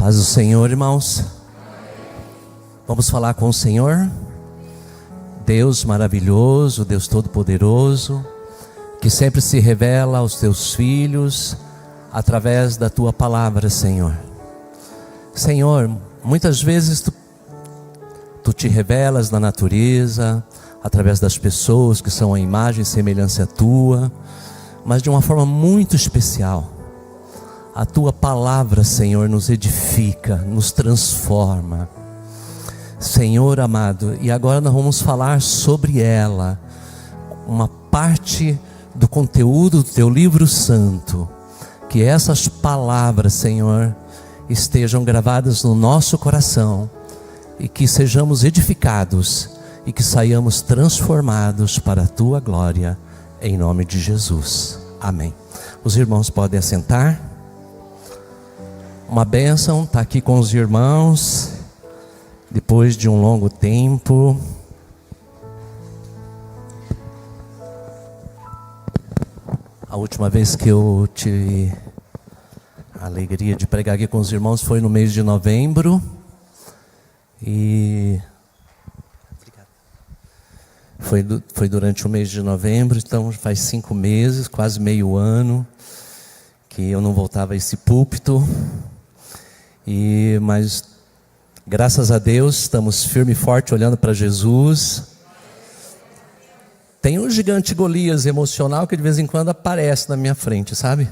Paz do Senhor, irmãos. Vamos falar com o Senhor. Deus maravilhoso, Deus todo-poderoso, que sempre se revela aos teus filhos através da tua palavra, Senhor. Senhor, muitas vezes tu te revelas na natureza, através das pessoas que são a imagem e semelhança tua, mas de uma forma muito especial. A tua palavra, Senhor, nos edifica, nos transforma. Senhor amado, e agora nós vamos falar sobre ela, uma parte do conteúdo do teu livro santo. Que essas palavras, Senhor, estejam gravadas no nosso coração e que sejamos edificados e que saiamos transformados para a tua glória, em nome de Jesus. Amém. Os irmãos podem assentar. Uma bênção estar aqui com os irmãos, depois de um longo tempo. A última vez que eu tive a alegria de pregar aqui com os irmãos foi no mês de novembro. E foi durante o mês de novembro, então faz 5 meses, quase meio ano, que eu não voltava a esse púlpito. Mas graças a Deus estamos firme e forte olhando para Jesus. Tem um gigante Golias emocional que de vez em quando aparece na minha frente, sabe?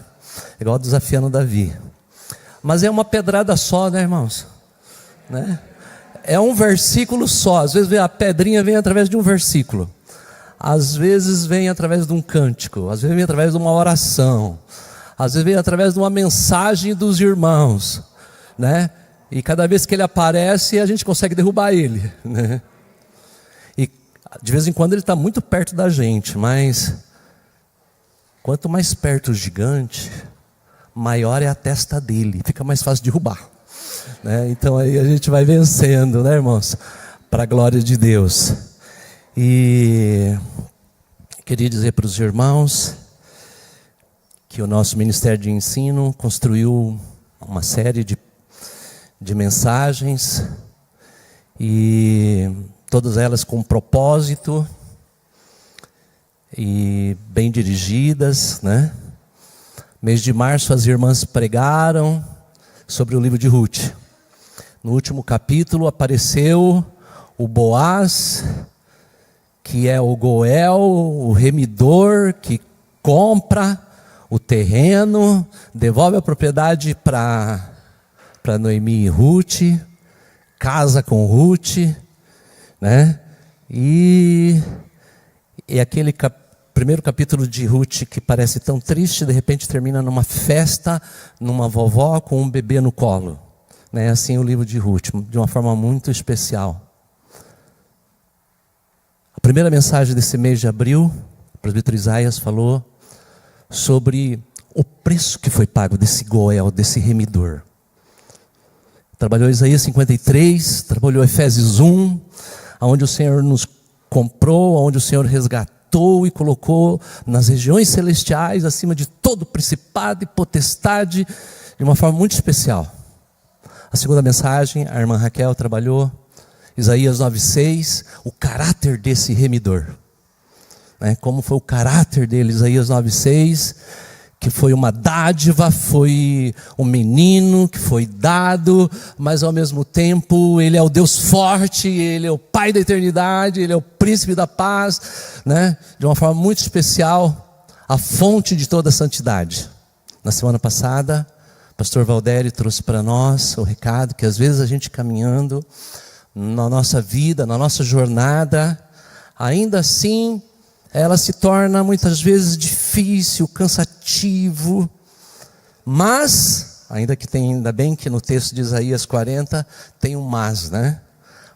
Igual desafiando Davi. Mas é uma pedrada só, né, irmãos? Né? É um versículo só. Às vezes a pedrinha vem através de um versículo. Às vezes vem através de um cântico. Às vezes vem através de uma oração. Às vezes vem através de uma mensagem dos irmãos, né? E cada vez que ele aparece, a gente consegue derrubar ele, né? E de vez em quando ele está muito perto da gente, mas quanto mais perto o gigante, maior é a testa dele, fica mais fácil de derrubar, né? Então aí a gente vai vencendo, né, irmãos? Para a glória de Deus. E queria dizer para os irmãos que o nosso Ministério de Ensino construiu uma série de mensagens, e todas elas com propósito e bem dirigidas, né? Mês de março as irmãs pregaram sobre o livro de Ruth. No último capítulo apareceu o Boaz, que é o Goel, o remidor, que compra o terreno, devolve a propriedade para Noemi e Ruth, casa com Ruth, né? E aquele primeiro capítulo de Ruth que parece tão triste, de repente termina numa festa, numa vovó com um bebê no colo, né? Assim o livro de Ruth, de uma forma muito especial. A primeira mensagem desse mês de abril, o presbítero Isaías falou sobre o preço que foi pago desse Goel, desse remidor. Trabalhou Isaías 53, trabalhou Efésios 1, onde o Senhor nos comprou, onde o Senhor resgatou e colocou nas regiões celestiais, acima de todo principado e potestade, de uma forma muito especial. A segunda mensagem, a irmã Raquel trabalhou Isaías 9:6, o caráter desse remidor, né? Como foi o caráter dele, Isaías 9:6, que foi uma dádiva, foi um menino que foi dado, mas ao mesmo tempo ele é o Deus forte, ele é o Pai da eternidade, ele é o príncipe da paz, né? De uma forma muito especial, a fonte de toda a santidade. Na semana passada, o pastor Valdério trouxe para nós o recado que às vezes a gente caminhando na nossa vida, na nossa jornada, ainda assim ela se torna muitas vezes difícil, cansativo, mas, ainda bem que no texto de Isaías 40 tem um mas, né?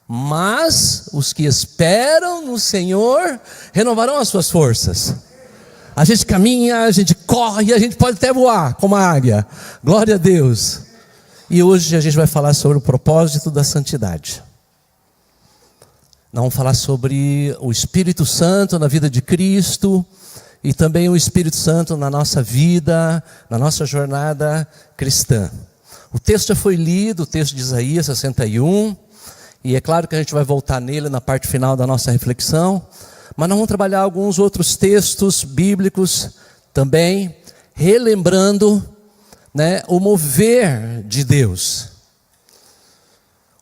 Mas os que esperam no Senhor renovarão as suas forças. A gente caminha, a gente corre, a gente pode até voar como a águia. Glória a Deus. E hoje a gente vai falar sobre o propósito da santidade. Nós vamos falar sobre o Espírito Santo na vida de Cristo e também o Espírito Santo na nossa vida, na nossa jornada cristã. O texto já foi lido, o texto de Isaías 61, e é claro que a gente vai voltar nele na parte final da nossa reflexão, mas nós vamos trabalhar alguns outros textos bíblicos também, relembrando, o mover de Deus.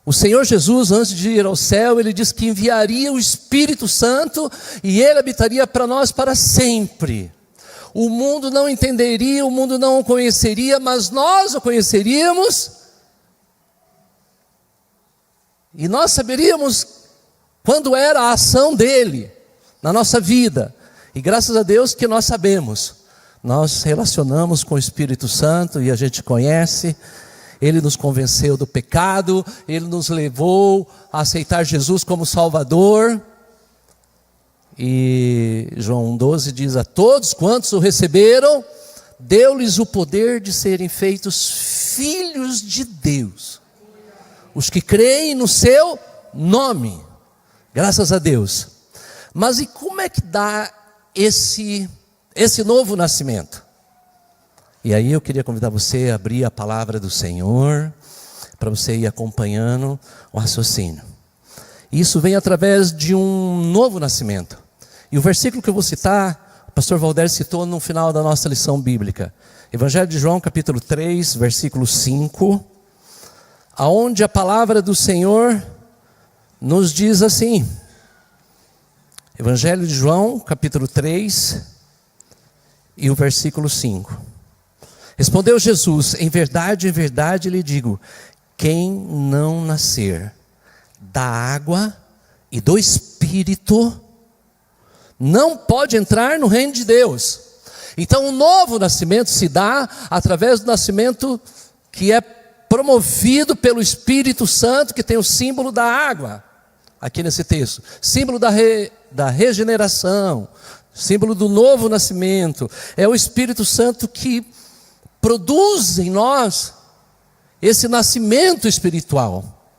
O Senhor Jesus, antes de ir ao céu, Ele disse que enviaria o Espírito Santo e Ele habitaria para nós para sempre. O mundo não entenderia, o mundo não o conheceria, mas nós o conheceríamos. E nós saberíamos quando era a ação dEle na nossa vida. E graças a Deus que nós sabemos. Nós relacionamos com o Espírito Santo e a gente conhece. Ele nos convenceu do pecado, Ele nos levou a aceitar Jesus como Salvador. E João 12 diz: a todos quantos o receberam, deu-lhes o poder de serem feitos filhos de Deus. Os que creem no seu nome. Graças a Deus. Mas e como é que dá esse novo nascimento? E aí eu queria convidar você a abrir a palavra do Senhor, para você ir acompanhando o raciocínio. Isso vem através de um novo nascimento. E o versículo que eu vou citar, o pastor Valder citou no final da nossa lição bíblica. Evangelho de João, capítulo 3, versículo 5. Aonde a palavra do Senhor nos diz assim. Evangelho de João, capítulo 3, e o versículo 5. Respondeu Jesus: em verdade lhe digo, quem não nascer da água e do Espírito, não pode entrar no reino de Deus. Então o novo nascimento se dá através do nascimento que é promovido pelo Espírito Santo, que tem o símbolo da água, aqui nesse texto, símbolo da regeneração, símbolo do novo nascimento. É o Espírito Santo que produz em nós esse nascimento espiritual.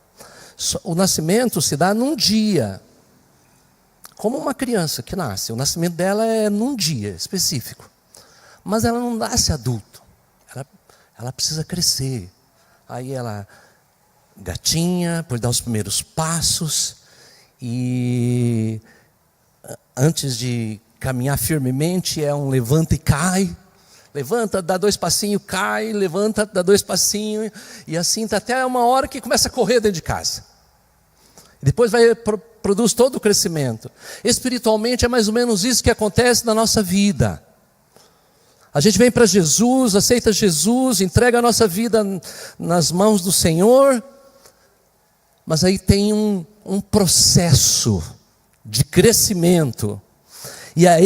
O nascimento se dá num dia, como uma criança que nasce. O nascimento dela é num dia específico, mas ela não nasce adulto, ela precisa crescer. Aí ela gatinha, por dar os primeiros passos, e antes de caminhar firmemente é um levanta e cai. Levanta, dá 2 passinhos, cai, levanta, dá 2 passinhos, e assim está até uma hora que começa a correr dentro de casa. E depois produz todo o crescimento. Espiritualmente é mais ou menos isso que acontece na nossa vida. A gente vem para Jesus, aceita Jesus, entrega a nossa vida nas mãos do Senhor, mas aí tem um processo de crescimento, e a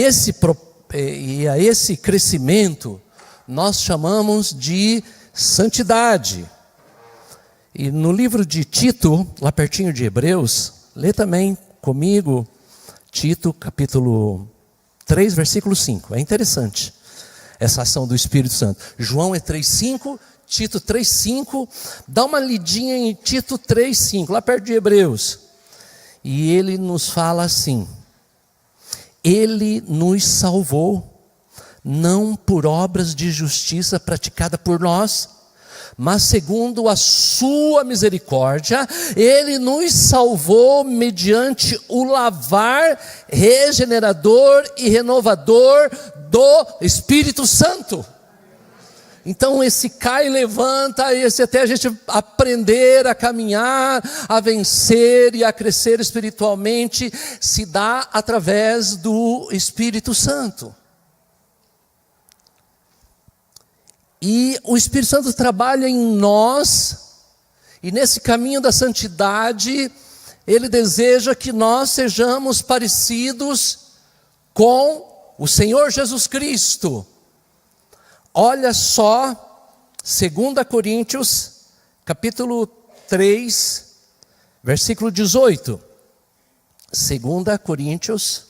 esse crescimento nós chamamos de santidade. E no livro de Tito, lá pertinho de Hebreus, lê também comigo Tito capítulo 3, versículo 5. É interessante essa ação do Espírito Santo. João é 3,5, Tito 3,5. Dá uma lidinha em Tito 3,5, lá perto de Hebreus. E ele nos fala assim: Ele nos salvou, não por obras de justiça praticada por nós, mas segundo a sua misericórdia, Ele nos salvou mediante o lavar regenerador e renovador do Espírito Santo. Então esse cai e levanta, esse até a gente aprender a caminhar, a vencer e a crescer espiritualmente, se dá através do Espírito Santo. E o Espírito Santo trabalha em nós, e nesse caminho da santidade, Ele deseja que nós sejamos parecidos com o Senhor Jesus Cristo. Olha só, 2 Coríntios, capítulo 3, versículo 18. 2 Coríntios,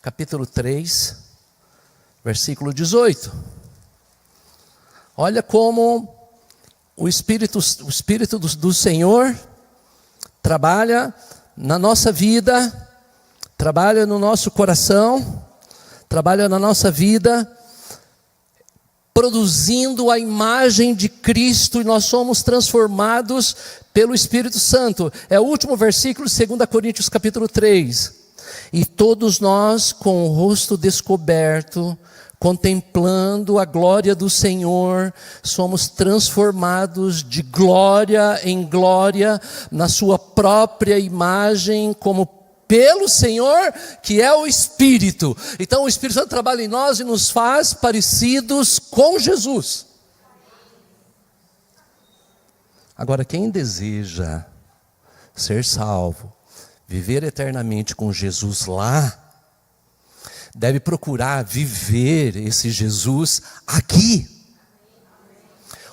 capítulo 3, versículo 18. Olha como o Espírito do Senhor trabalha na nossa vida, trabalha no nosso coração, trabalha na nossa vida, produzindo a imagem de Cristo, e nós somos transformados pelo Espírito Santo. É o último versículo de 2 Coríntios capítulo 3. E todos nós, com o rosto descoberto, contemplando a glória do Senhor, somos transformados de glória em glória, na sua própria imagem, como pelo Senhor, que é o Espírito. Então o Espírito Santo trabalha em nós e nos faz parecidos com Jesus. Agora, quem deseja ser salvo, viver eternamente com Jesus lá, deve procurar viver esse Jesus aqui.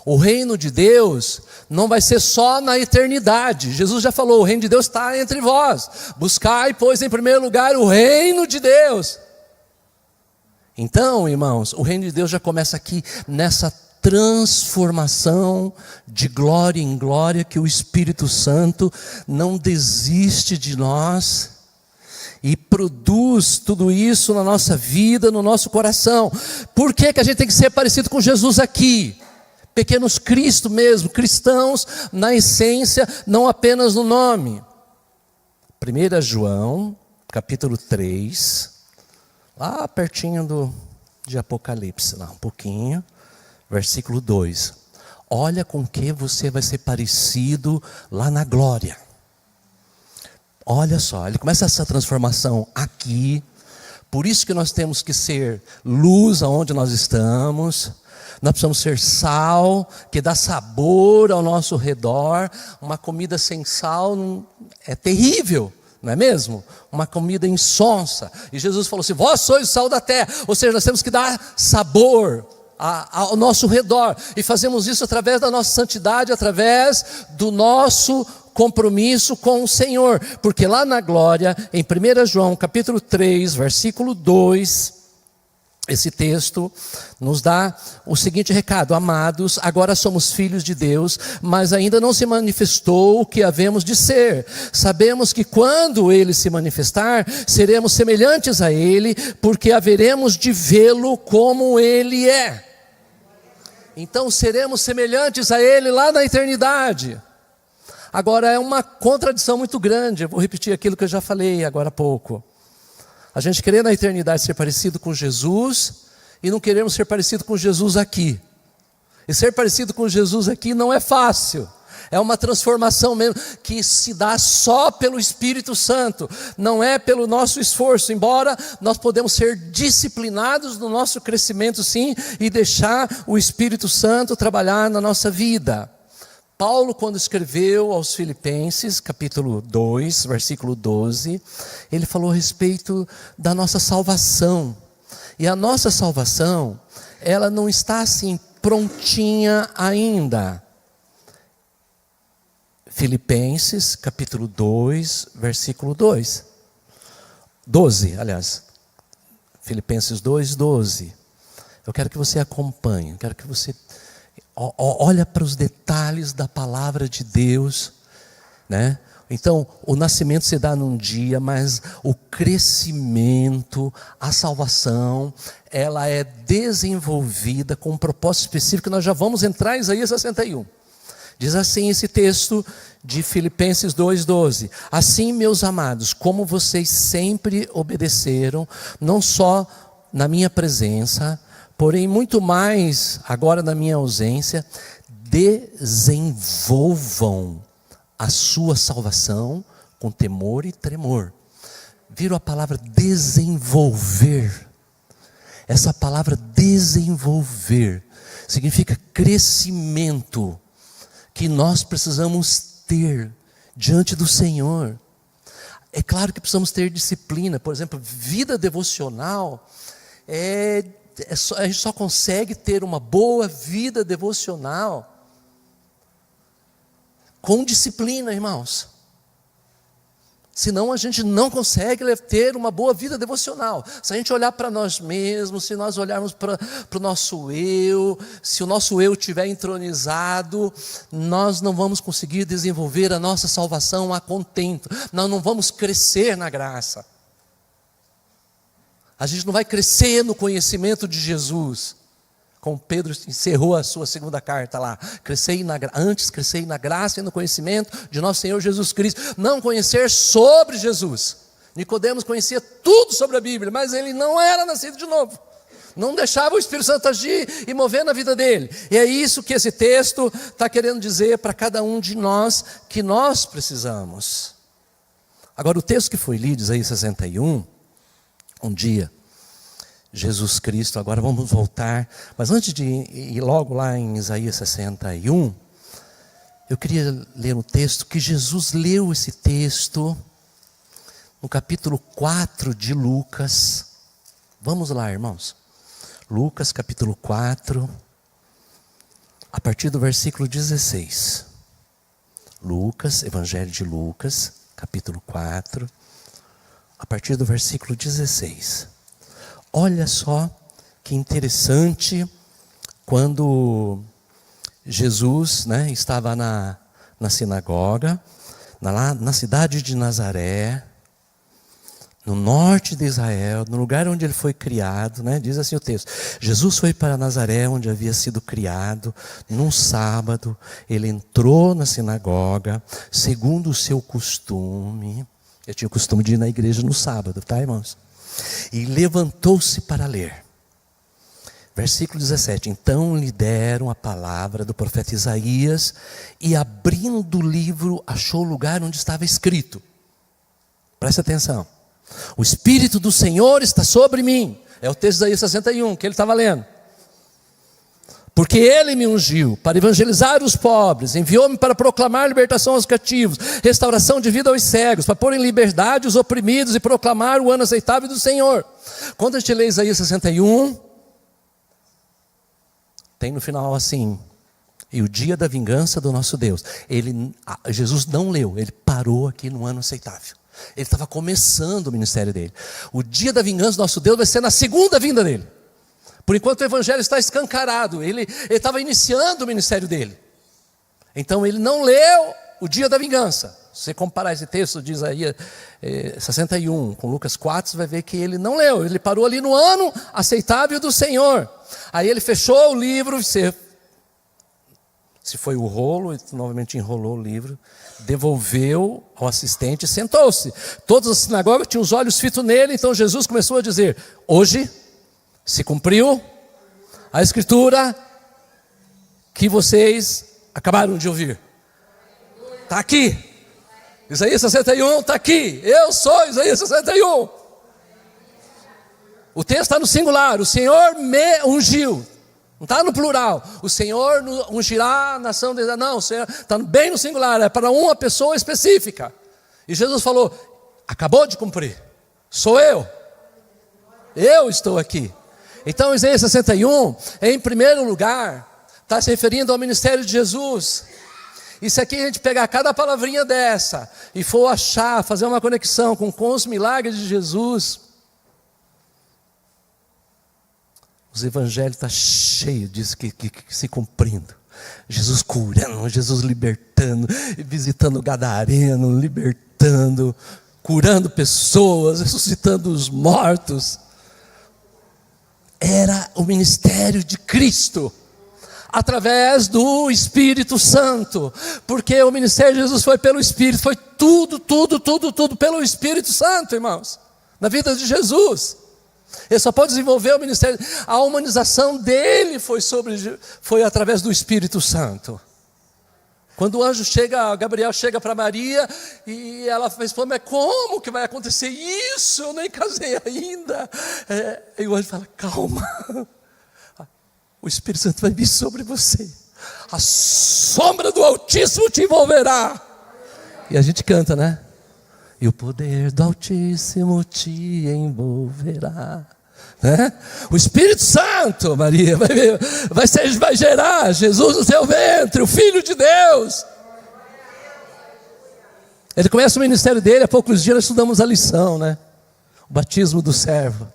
O reino de Deus não vai ser só na eternidade. Jesus já falou, o reino de Deus está entre vós. Buscai, pois, em primeiro lugar o reino de Deus. Então, irmãos, o reino de Deus já começa aqui, nessa transformação de glória em glória, que o Espírito Santo não desiste de nós e produz tudo isso na nossa vida, no nosso coração. Por que a gente tem que ser parecido com Jesus aqui? Pequenos Cristo mesmo, cristãos na essência, não apenas no nome. 1 João, capítulo 3, lá pertinho de Apocalipse, lá um pouquinho, versículo 2. Olha com que você vai ser parecido lá na glória. Olha só, ele começa essa transformação aqui. Por isso que nós temos que ser luz aonde nós estamos. Nós precisamos ser sal, que dá sabor ao nosso redor. Uma comida sem sal é terrível, não é mesmo? Uma comida insonsa. E Jesus falou assim, vós sois o sal da terra. Ou seja, nós temos que dar sabor ao nosso redor. E fazemos isso através da nossa santidade, através do nosso compromisso com o Senhor. Porque lá na glória, em 1 João capítulo 3, versículo 2, esse texto nos dá o seguinte recado: amados, agora somos filhos de Deus, mas ainda não se manifestou o que havemos de ser. Sabemos que quando Ele se manifestar, seremos semelhantes a Ele, porque haveremos de vê-lo como Ele é. Então seremos semelhantes a Ele lá na eternidade. Agora é uma contradição muito grande, eu vou repetir aquilo que eu já falei agora há pouco. A gente querer na eternidade ser parecido com Jesus e não queremos ser parecido com Jesus aqui. E ser parecido com Jesus aqui não é fácil. É uma transformação mesmo que se dá só pelo Espírito Santo. Não é pelo nosso esforço, embora nós podemos ser disciplinados no nosso crescimento sim, e deixar o Espírito Santo trabalhar na nossa vida. Paulo, quando escreveu aos Filipenses, capítulo 2, versículo 12, ele falou a respeito da nossa salvação. E a nossa salvação, ela não está assim prontinha ainda. Filipenses, capítulo 2, versículo 2. 12, aliás. Filipenses 2, 12. Eu quero que você acompanhe, eu quero que você olha para os detalhes da palavra de Deus, né? Então, o nascimento se dá num dia, mas o crescimento, a salvação, ela é desenvolvida com um propósito específico. Nós já vamos entrar em Isaías 61. Diz assim esse texto de Filipenses 2,12: assim, meus amados, como vocês sempre obedeceram, não só na minha presença, porém muito mais agora na minha ausência, desenvolvam a sua salvação com temor e tremor. Viram a palavra desenvolver? Essa palavra desenvolver significa crescimento, que nós precisamos ter diante do Senhor. É claro que precisamos ter disciplina. Por exemplo, vida devocional a gente só consegue ter uma boa vida devocional com disciplina, irmãos. Senão a gente não consegue ter uma boa vida devocional. Se a gente olhar para nós mesmos, se nós olharmos para o nosso eu, se o nosso eu estiver entronizado, nós não vamos conseguir desenvolver a nossa salvação a contento. Nós não vamos crescer na graça. A gente não vai crescer no conhecimento de Jesus. como Pedro encerrou a sua segunda carta lá. Antes crescei na graça e no conhecimento de nosso Senhor Jesus Cristo. Não conhecer sobre Jesus. Nicodemos conhecia tudo sobre a Bíblia, mas ele não era nascido de novo. Não deixava o Espírito Santo agir e mover na vida dele. E é isso que esse texto está querendo dizer para cada um de nós, que nós precisamos. Agora, o texto que foi lido, Isaías 61, um dia, Jesus Cristo, agora vamos voltar, mas antes de ir logo lá em Isaías 61, eu queria ler um texto que Jesus leu esse texto no capítulo 4 de Lucas. Vamos lá, irmãos. Lucas capítulo 4, a partir do versículo 16. Lucas, Evangelho de Lucas, capítulo 4, a partir do versículo 16. Olha só que interessante, quando Jesus, estava na sinagoga, lá na cidade de Nazaré, no norte de Israel, no lugar onde ele foi criado, diz assim o texto: Jesus foi para Nazaré, onde havia sido criado. Num sábado, ele entrou na sinagoga, segundo o seu costume. Eu tinha o costume de ir na igreja no sábado, tá, irmãos? E levantou-se para ler. Versículo 17: então lhe deram a palavra do profeta Isaías, e abrindo o livro, achou o lugar onde estava escrito. Presta atenção. O Espírito do Senhor está sobre mim. É o texto de Isaías 61 que ele estava lendo. Porque ele me ungiu para evangelizar os pobres, enviou-me para proclamar libertação aos cativos, restauração de vida aos cegos, para pôr em liberdade os oprimidos e proclamar o ano aceitável do Senhor. Quando a gente lê Isaías 61, tem no final assim: e o dia da vingança do nosso Deus. Jesus não leu, ele parou aqui no ano aceitável. Ele estava começando o ministério dele. O dia da vingança do nosso Deus vai ser na segunda vinda dele. Por enquanto o evangelho está escancarado. Ele estava iniciando o ministério dele. Então ele não leu o dia da vingança. Se você comparar esse texto de Isaías 61 com Lucas 4, você vai ver que ele não leu. Ele parou ali no ano aceitável do Senhor. Aí ele fechou o livro, se foi o rolo, ele novamente enrolou o livro, devolveu ao assistente e sentou-se. Todas as sinagogas tinham os olhos fitos nele. Então Jesus começou a dizer: hoje se cumpriu a escritura que vocês acabaram de ouvir. Está aqui. Isaías 61 está aqui. Eu sou Isaías 61. O texto está no singular. O Senhor me ungiu. Não está no plural. O Senhor ungirá a nação de Israel. Não, o Senhor está bem no singular. É para uma pessoa específica. E Jesus falou: acabou de cumprir. Sou eu. Eu estou aqui. Então Isaías 61, em primeiro lugar, está se referindo ao ministério de Jesus. E se aqui a gente pegar cada palavrinha dessa e for achar, fazer uma conexão com os milagres de Jesus, os evangelhos estão cheios disso que se cumprindo. Jesus curando, Jesus libertando, visitando o gadareno, libertando, curando pessoas, ressuscitando os mortos. Era o ministério de Cristo, através do Espírito Santo, porque o ministério de Jesus foi pelo Espírito, foi tudo pelo Espírito Santo, irmãos, na vida de Jesus. Ele só pode desenvolver o ministério, a humanização dele foi através do Espírito Santo. Quando o anjo Gabriel chega para Maria, e ela falou: mas como que vai acontecer isso? Eu nem casei ainda. E o anjo fala: calma, o Espírito Santo vai vir sobre você, a sombra do Altíssimo te envolverá. E a gente canta, né? E o poder do Altíssimo te envolverá. O Espírito Santo, Maria, vai gerar Jesus no seu ventre, o Filho de Deus. Ele começa o ministério dele. Há poucos dias nós estudamos a lição, o batismo do servo.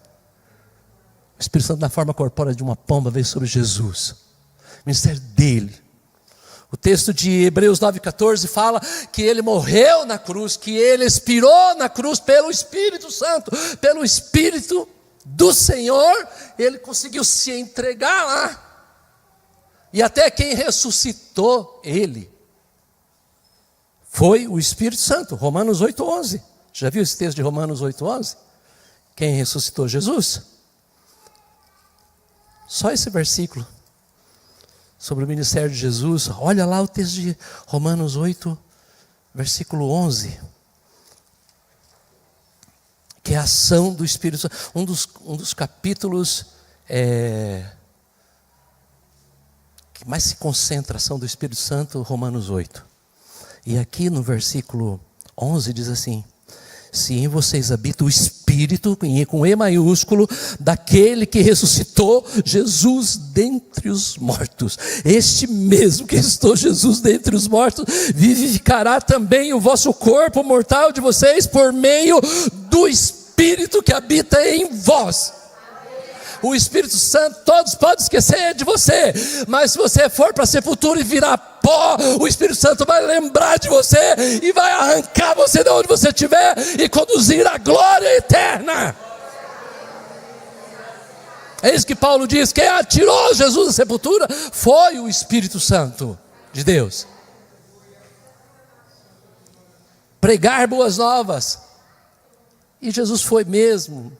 O Espírito Santo, na forma corpórea de uma pomba, veio sobre Jesus. O ministério dele. O texto de Hebreus 9,14 fala que ele morreu na cruz, que ele expirou na cruz pelo Espírito Santo, pelo Espírito do Senhor. Ele conseguiu se entregar lá. E até quem ressuscitou ele foi o Espírito Santo. Romanos 8:11. Já viu esse texto de Romanos 8:11? Quem ressuscitou Jesus? Só esse versículo sobre o ministério de Jesus. Olha lá o texto de Romanos 8, versículo 11. Que é a ação do Espírito Santo. Um dos capítulos que mais se concentra a ação do Espírito Santo, Romanos 8. E aqui no versículo 11 diz assim: se em vocês habita o Espírito, com E maiúsculo, daquele que ressuscitou Jesus dentre os mortos, este mesmo que ressuscitou Jesus dentre os mortos, vivificará também o vosso corpo mortal de vocês, por meio do Espírito que habita em vós. O Espírito Santo, todos podem esquecer de você, mas se você for para a sepultura e virar pó, o Espírito Santo vai lembrar de você e vai arrancar você de onde você estiver e conduzir à glória eterna. É isso que Paulo diz: quem atirou Jesus da sepultura foi o Espírito Santo de Deus. Pregar boas novas. E Jesus foi mesmo.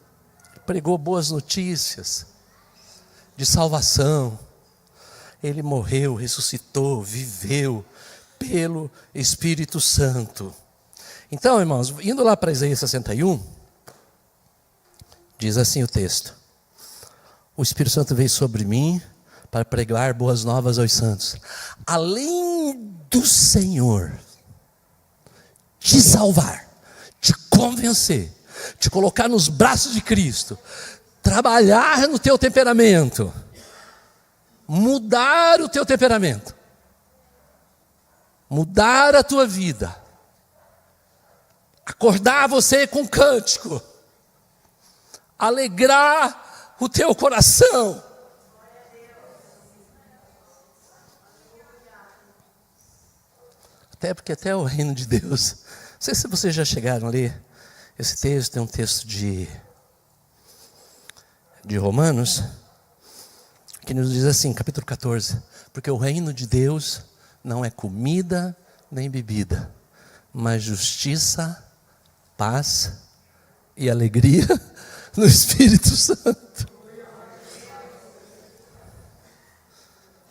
Pregou boas notícias de salvação. Ele morreu, ressuscitou, viveu pelo Espírito Santo. Então, irmãos, indo lá para Isaías 61, diz assim o texto: o Espírito Santo veio sobre mim para pregar boas novas aos santos. Além do Senhor te salvar, te convencer, te colocar nos braços de Cristo, trabalhar no teu temperamento, mudar o teu temperamento, mudar a tua vida, acordar você com cântico, alegrar o teu coração. Até porque até o reino de Deus, não sei se vocês já chegaram a ler esse texto, é um texto de Romanos, que nos diz assim, capítulo 14: porque o reino de Deus não é comida nem bebida, mas justiça, paz e alegria no Espírito Santo.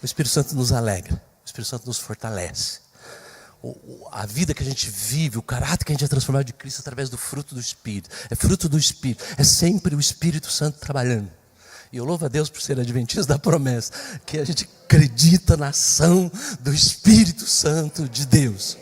O Espírito Santo nos alegra, o Espírito Santo nos fortalece. A vida que a gente vive, o caráter que a gente é transformado de Cristo através do fruto do Espírito. É fruto do Espírito, é sempre o Espírito Santo trabalhando. E eu louvo a Deus por ser adventista da promessa, que a gente acredita na ação do Espírito Santo de Deus.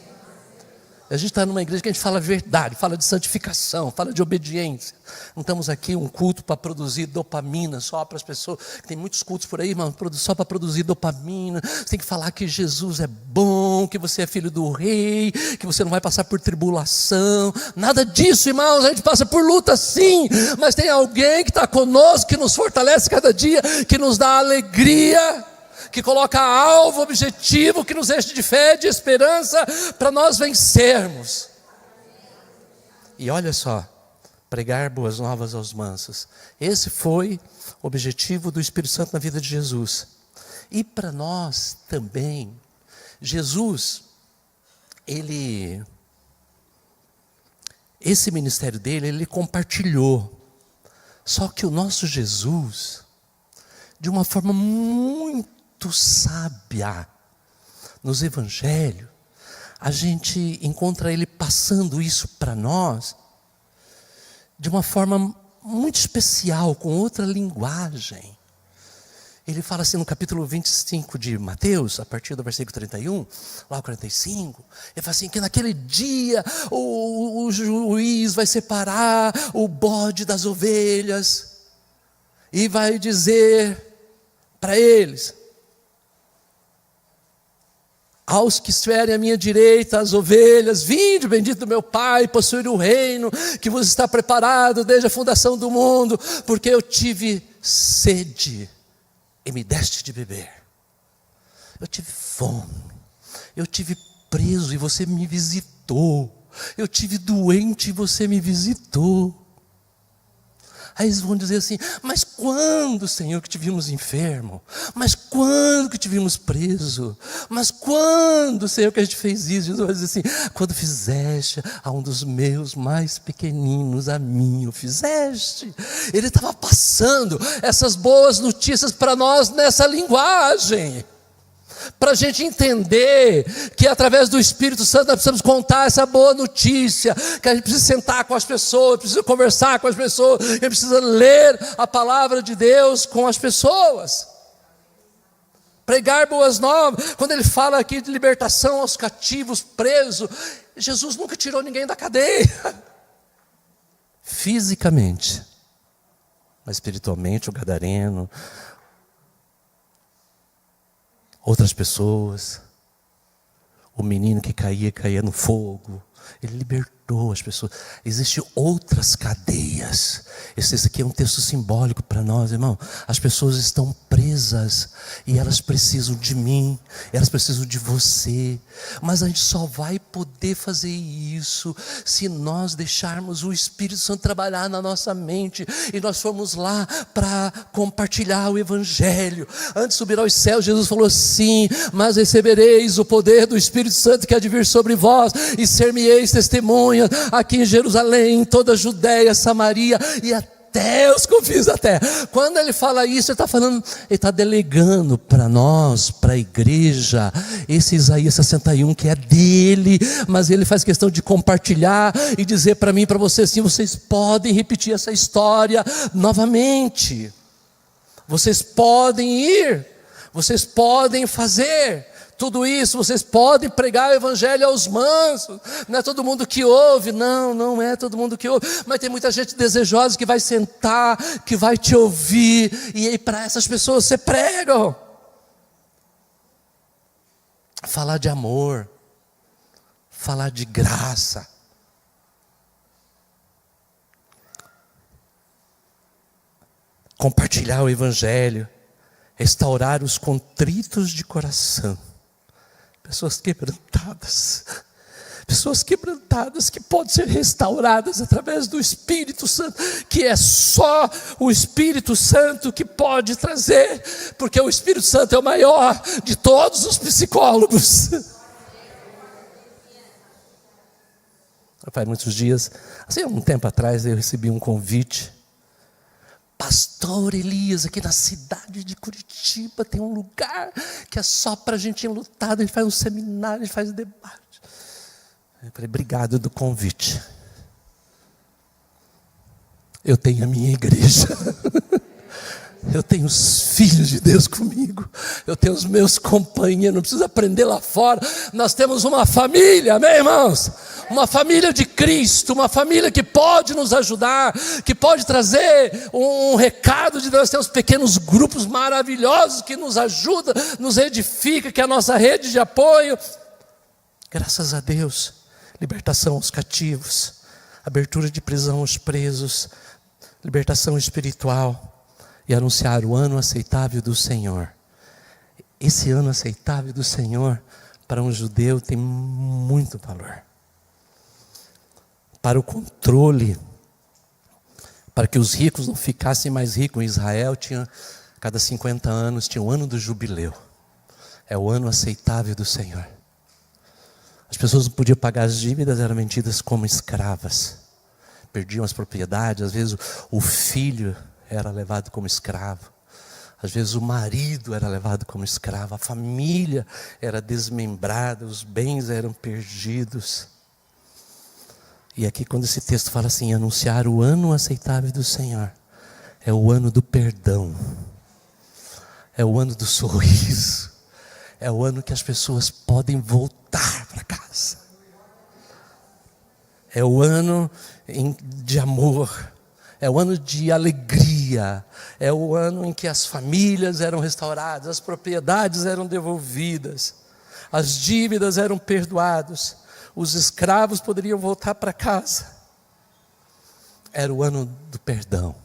A gente está numa igreja que a gente fala a verdade, fala de santificação, fala de obediência. Não estamos aqui um culto para produzir dopamina só para as pessoas. Tem muitos cultos por aí, irmão, só para produzir dopamina. Você tem que falar que Jesus é bom, que você é filho do rei, que você não vai passar por tribulação. Nada disso, irmãos. A gente passa por luta sim, mas tem alguém que está conosco, que nos fortalece cada dia, que nos dá alegria, que coloca alvo, objetivo, que nos enche de fé, de esperança, para nós vencermos. E olha só, pregar boas novas aos mansos. Esse foi o objetivo do Espírito Santo na vida de Jesus. E para nós também, Jesus, esse ministério dele, ele compartilhou. Só que o nosso Jesus, de uma forma muito sábia, nos evangelhos, a gente encontra ele passando isso para nós de uma forma muito especial, com outra linguagem. Ele fala assim no capítulo 25 de Mateus, a partir do versículo 31, lá o 45, ele fala assim, que naquele dia o juiz vai separar o bode das ovelhas e vai dizer para eles: aos que estiverem à minha direita, as ovelhas, vinde, bendito do meu Pai, possuir o reino que vos está preparado desde a fundação do mundo, porque eu tive sede e me deste de beber. Eu tive fome, eu tive preso e você me visitou, eu tive doente e você me visitou. Aí eles vão dizer assim: mas quando, Senhor, que te vimos enfermo? Mas quando que te vimos preso? Mas quando, Senhor, que a gente fez isso? Jesus vai dizer assim: quando fizeste a um dos meus mais pequeninos, a mim o fizeste. Ele estava passando essas boas notícias para nós nessa linguagem, para a gente entender que através do Espírito Santo nós precisamos contar essa boa notícia, que a gente precisa sentar com as pessoas, precisa conversar com as pessoas, a gente precisa ler a palavra de Deus com as pessoas, pregar boas novas. Quando ele fala aqui de libertação aos cativos, presos, Jesus nunca tirou ninguém da cadeia, fisicamente, mas espiritualmente o gadareno, outras pessoas, o menino que caía no fogo, ele libertou as pessoas. Existem outras cadeias. Esse aqui é um texto simbólico para nós, irmão. As pessoas estão presas e elas precisam de mim, elas precisam de você, mas a gente só vai poder fazer isso se nós deixarmos o Espírito Santo trabalhar na nossa mente e nós formos lá para compartilhar o Evangelho. Antes de subir aos céus, Jesus falou assim: mas recebereis o poder do Espírito Santo que há de vir sobre vós, e ser-me-eis testemunha aqui em Jerusalém, em toda a Judéia, Samaria e até os confins da terra. Quando ele fala isso, ele está falando, ele está delegando para nós, para a igreja, esse Isaías 61 que é dele, mas ele faz questão de compartilhar e dizer para mim e para você assim: vocês podem repetir essa história novamente, vocês podem ir, vocês podem fazer tudo isso, vocês podem pregar o Evangelho aos mansos. Não é todo mundo que ouve, não é todo mundo que ouve, mas tem muita gente desejosa que vai sentar, que vai te ouvir, e aí para essas pessoas você prega. Falar de amor, falar de graça, compartilhar o Evangelho, restaurar os contritos de coração. Pessoas quebrantadas que podem ser restauradas através do Espírito Santo, que é só o Espírito Santo que pode trazer, porque o Espírito Santo é o maior de todos os psicólogos. Faz muitos dias, assim, um tempo atrás, eu recebi um convite: Pastor Elias, aqui na cidade de Curitiba tem um lugar que é só para gente enlutada, a gente faz um seminário, a gente faz debate. Eu falei: obrigado do convite. Eu tenho a minha igreja. Eu tenho os filhos de Deus comigo, eu tenho os meus companheiros, não preciso aprender lá fora. Nós temos uma família, amém, irmãos? Uma família de Cristo, uma família que pode nos ajudar, que pode trazer um recado de Deus. Temos pequenos grupos maravilhosos que nos ajudam, nos edificam, que é a nossa rede de apoio. Graças a Deus, libertação aos cativos, abertura de prisão aos presos, libertação espiritual. E anunciar o ano aceitável do Senhor. Esse ano aceitável do Senhor, para um judeu, tem muito valor. Para o controle, para que os ricos não ficassem mais ricos. Em Israel, cada 50 anos, tinha o ano do jubileu. É o ano aceitável do Senhor. As pessoas não podiam pagar as dívidas, eram vendidas como escravas. Perdiam as propriedades, às vezes o filho era levado como escravo, às vezes o marido era levado como escravo, a família era desmembrada, os bens eram perdidos. E aqui, quando esse texto fala assim: anunciar o ano aceitável do Senhor, é o ano do perdão, é o ano do sorriso, é o ano que as pessoas podem voltar para casa, é o ano de amor, é o ano de alegria, é o ano em que as famílias eram restauradas, as propriedades eram devolvidas, as dívidas eram perdoadas, os escravos poderiam voltar para casa. Era o ano do perdão,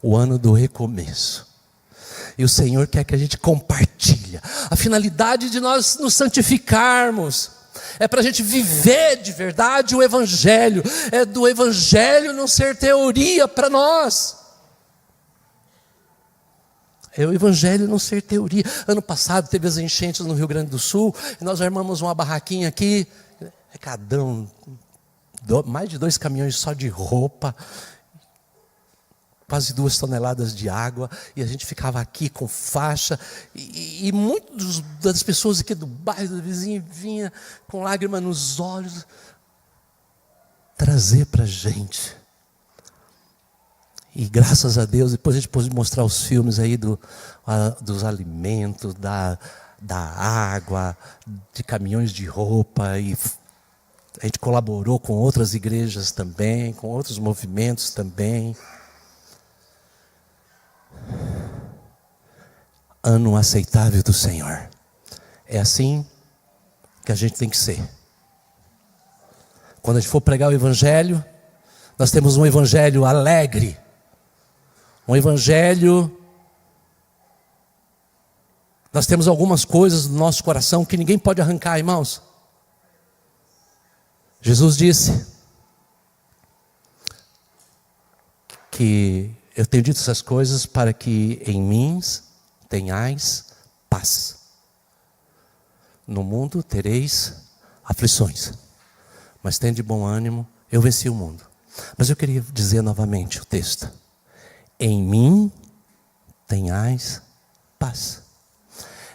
o ano do recomeço. E o Senhor quer que a gente compartilhe. A finalidade de nós nos santificarmos é para a gente viver de verdade o Evangelho. É do Evangelho não ser teoria para nós. É o evangelho não ser teoria. Ano passado teve as enchentes no Rio Grande do Sul, e nós armamos uma barraquinha aqui, recadão, mais de 2 caminhões só de roupa, quase 2 toneladas de água, e a gente ficava aqui com faixa, e muitas das pessoas aqui do bairro, do vizinho, vinha com lágrima nos olhos, trazer para a gente. E graças a Deus, depois a gente pôde mostrar os filmes aí dos alimentos, da água, de caminhões de roupa, e a gente colaborou com outras igrejas também, com outros movimentos também. Ano aceitável do Senhor. É assim que a gente tem que ser. Quando a gente for pregar o evangelho, nós temos um evangelho alegre, um evangelho. Nós temos algumas coisas no nosso coração que ninguém pode arrancar, irmãos. Jesus disse que eu tenho dito essas coisas para que em mim tenhais paz. No mundo tereis aflições, mas tende bom ânimo, eu venci o mundo. Mas eu queria dizer novamente o texto: em mim tenhais paz.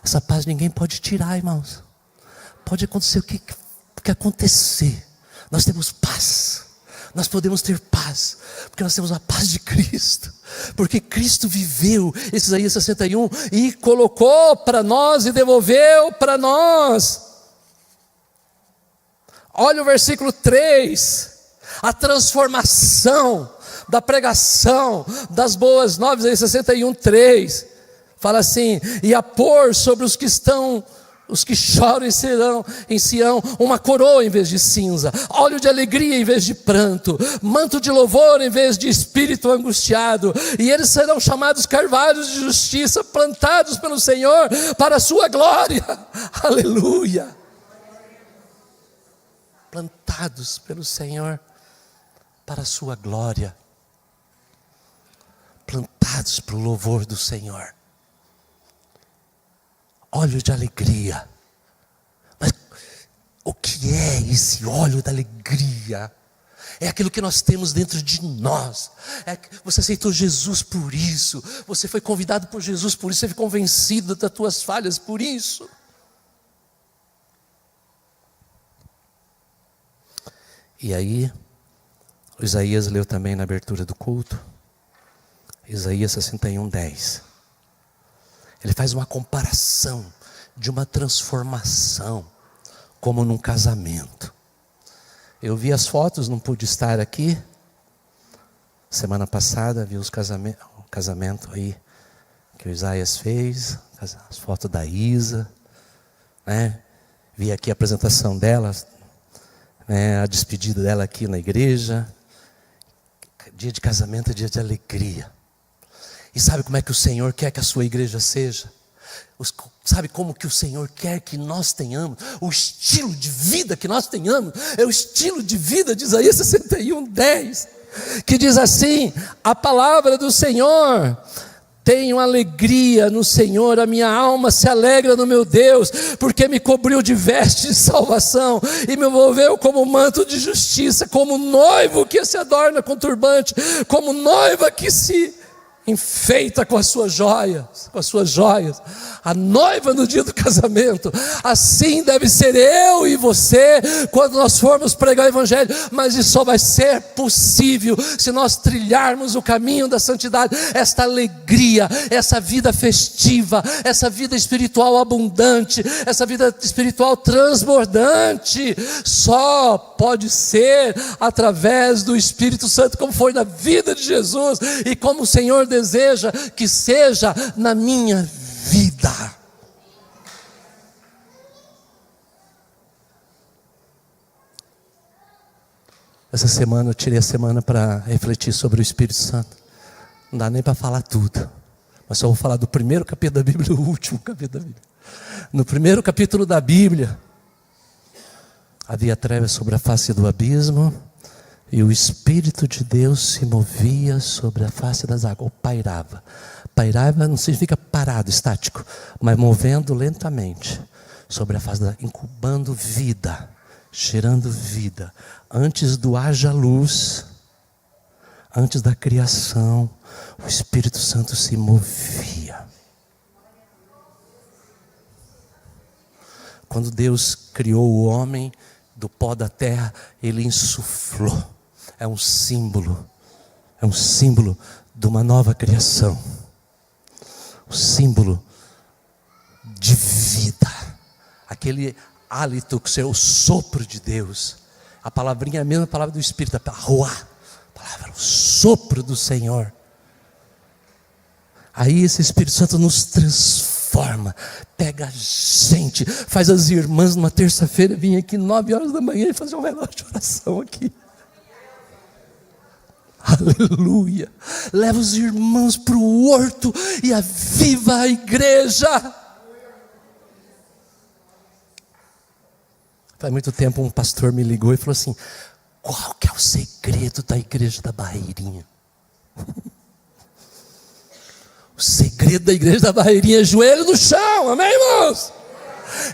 Essa paz ninguém pode tirar, irmãos. Pode acontecer o que acontecer, nós temos paz. Nós podemos ter paz, porque nós temos a paz de Cristo, porque Cristo viveu esse Isaías 61 e colocou para nós e devolveu para nós. Olha o versículo 3, a transformação da pregação das boas novas, Isaías 61, 3, fala assim: e a pôr sobre os que choram em Sião, uma coroa em vez de cinza, óleo de alegria em vez de pranto, manto de louvor em vez de espírito angustiado, e eles serão chamados carvalhos de justiça, plantados pelo Senhor para a sua glória. Aleluia! Plantados pelo Senhor para a sua glória, plantados para o louvor do Senhor. Óleo de alegria. Mas o que é esse óleo da alegria? É aquilo que nós temos dentro de nós. Você aceitou Jesus por isso. Você foi convidado por Jesus por isso. Você foi convencido das tuas falhas por isso. E aí, o Isaías leu também na abertura do culto. Isaías 61, 10. Ele faz uma comparação de uma transformação, como num casamento. Eu vi as fotos, não pude estar aqui. Semana passada vi o casamento aí que o Isaías fez, as fotos da Isa, né? Vi aqui a apresentação dela, né? A despedida dela aqui na igreja. Dia de casamento é dia de alegria. E sabe como é que o Senhor quer que a sua igreja seja? Sabe como que o Senhor quer que nós tenhamos? O estilo de vida que nós tenhamos é o estilo de vida de Isaías 61, 10, que diz assim: a palavra do Senhor, tenho alegria no Senhor, a minha alma se alegra no meu Deus, porque me cobriu de veste de salvação e me envolveu como manto de justiça, como noivo que se adorna com turbante, como noiva que se enfeita com as suas joias, a noiva no dia do casamento. Assim deve ser eu e você quando nós formos pregar o evangelho, mas isso só vai ser possível se nós trilharmos o caminho da santidade. Esta alegria, essa vida festiva, essa vida espiritual abundante, essa vida espiritual transbordante, só pode ser através do Espírito Santo, como foi na vida de Jesus e como o Senhor deseja que seja na minha vida. Essa semana eu tirei a semana para refletir sobre o Espírito Santo. Não dá nem para falar tudo, mas só vou falar do primeiro capítulo da Bíblia e o último capítulo da Bíblia. No primeiro capítulo da Bíblia, havia trevas sobre a face do abismo, e o Espírito de Deus se movia sobre a face das águas, ou pairava. Pairava não significa parar. parado, estático, mas movendo lentamente sobre a face da, incubando vida, gerando vida. Antes do haja luz, antes da criação, o Espírito Santo se movia. Quando Deus criou o homem do pó da terra, Ele insuflou. É um símbolo de uma nova criação. O símbolo de vida. Aquele hálito, que é o sopro de Deus. A palavrinha é a mesma palavra do Espírito, a ruá, palavra, o sopro do Senhor. Aí esse Espírito Santo nos transforma, pega a gente, faz as irmãs numa terça-feira vir aqui 9 horas da manhã e fazer um relógio de oração aqui. Aleluia. Leva os irmãos para o horto e aviva a igreja. Faz muito tempo um pastor me ligou e falou assim: qual que é o segredo da igreja da Barreirinha? O segredo da igreja da Barreirinha é joelho no chão, amém, irmãos?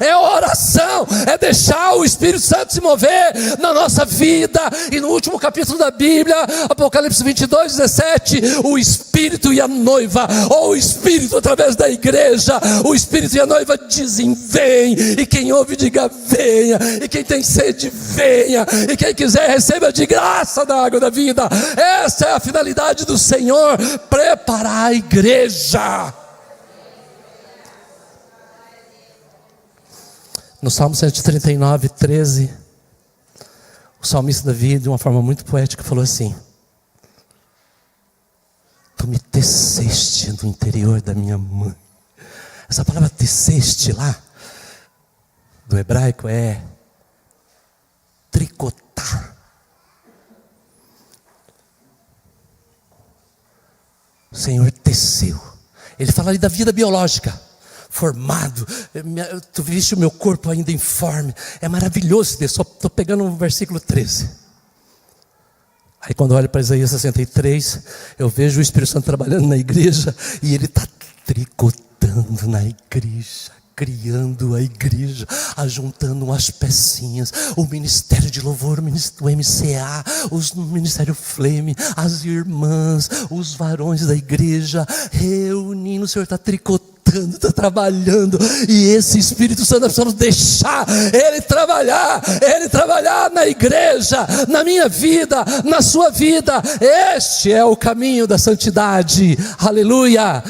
É oração, é deixar o Espírito Santo se mover na nossa vida. E no último capítulo da Bíblia, Apocalipse 22:17, o Espírito e a noiva, ou o Espírito através da igreja, o Espírito e a noiva dizem: vem, e quem ouve diga venha, e quem tem sede venha, e quem quiser receba de graça da água da vida. Essa é a finalidade do Senhor, preparar a igreja. No Salmo 139:13, o salmista Davi, de uma forma muito poética, falou assim: tu me teceste no interior da minha mãe. Essa palavra teceste lá, do hebraico, é tricotar. O Senhor teceu. Ele fala ali da vida biológica. Formado, tu viste o meu corpo ainda informe. É maravilhoso, só estou pegando o versículo 13. Aí quando eu olho para Isaías 63, eu vejo o Espírito Santo trabalhando na igreja, e Ele está tricotando na igreja, criando a igreja, ajuntando umas pecinhas, o ministério de louvor, o MCA, o ministério Flame, as irmãs, os varões da igreja, reunindo. O Senhor está tricotando, está trabalhando, e esse Espírito Santo nós precisamos deixar Ele trabalhar na igreja, na minha vida, na sua vida. Este é o caminho da santidade, aleluia.